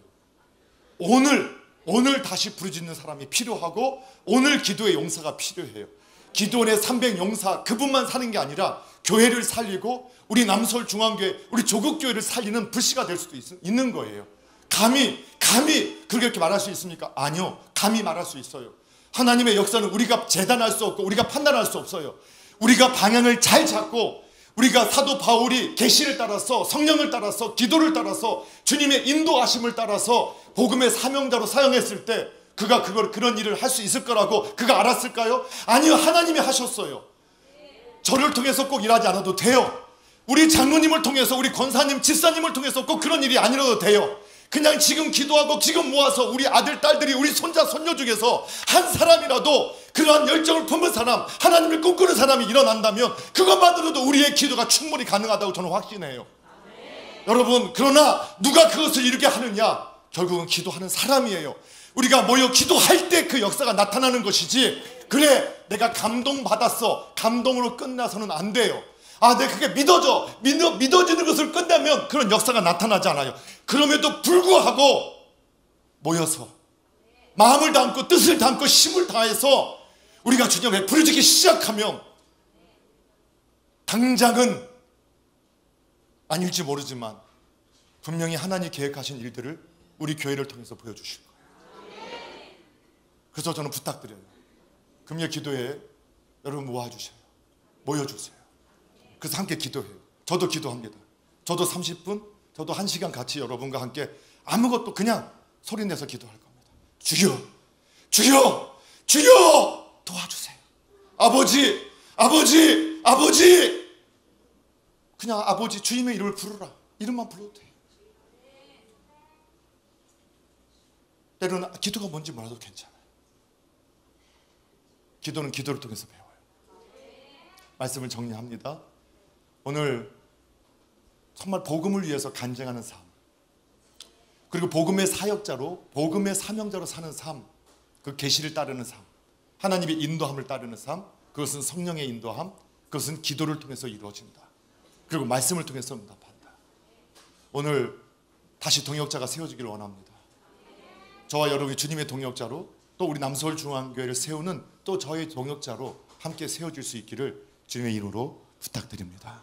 오늘 다시 부르짖는 사람이 필요하고 오늘 기도의 용사가 필요해요. 기도원의 300용사 그분만 사는 게 아니라 교회를 살리고 우리 남서울중앙교회, 우리 조국교회를 살리는 불씨가 될 수도 있는 거예요. 감히 그렇게 말할 수 있습니까? 아니요. 감히 말할 수 있어요. 하나님의 역사는 우리가 재단할 수 없고 우리가 판단할 수 없어요. 우리가 방향을 잘 잡고 우리가 사도 바울이 계시를 따라서 성령을 따라서 기도를 따라서 주님의 인도하심을 따라서 복음의 사명자로 사용했을 때 그가 그런 일을 할 수 있을 거라고 그가 알았을까요? 아니요. 하나님이 하셨어요. 저를 통해서 꼭 일하지 않아도 돼요. 우리 장로님을 통해서, 우리 권사님, 집사님을 통해서 꼭 그런 일이 아니라도 돼요. 그냥 지금 기도하고 지금 모아서 우리 아들, 딸들이, 우리 손자, 손녀 중에서 한 사람이라도 그러한 열정을 품은 사람, 하나님을 꿈꾸는 사람이 일어난다면 그것만으로도 우리의 기도가 충분히 가능하다고 저는 확신해요. 여러분, 그러나 누가 그것을 이루게 하느냐? 결국은 기도하는 사람이에요. 우리가 모여 기도할 때 그 역사가 나타나는 것이지, 그래 내가 감동받았어, 감동으로 끝나서는 안 돼요. 내가 그게 믿어지는 것을 끝내면 그런 역사가 나타나지 않아요. 그럼에도 불구하고 모여서 마음을 담고 뜻을 담고 힘을 다해서 우리가 주님을 부르짖기 시작하면 당장은 아닐지 모르지만 분명히 하나님이 계획하신 일들을 우리 교회를 통해서 보여주실 거예요. 그래서 저는 부탁드려요. 금요 기도회에 여러분 모아주세요. 모여주세요. 그래서 함께 기도해요. 저도 기도합니다. 저도 30분, 저도 1시간 같이 여러분과 함께 아무것도 그냥 소리내서 기도할 겁니다. 주여, 주여, 주여 도와주세요. 아버지, 아버지, 아버지. 그냥 아버지 주님의 이름을 부르라. 이름만 불러도 돼요. 때로는 기도가 뭔지 몰라도 괜찮아요. 기도는 기도를 통해서 배워요. 말씀을 정리합니다. 오늘 정말 복음을 위해서 간증하는 삶, 그리고 복음의 사역자로, 복음의 사명자로 사는 삶, 그 계시를 따르는 삶, 하나님의 인도함을 따르는 삶, 그것은 성령의 인도함, 그것은 기도를 통해서 이루어진다. 그리고 말씀을 통해서 응답한다. 오늘 다시 동역자가 세워지기를 원합니다. 저와 여러분이 주님의 동역자로, 또 우리 남서울중앙교회를 세우는 또 저의 동역자로 함께 세워질 수 있기를 주님의 이름으로 부탁드립니다.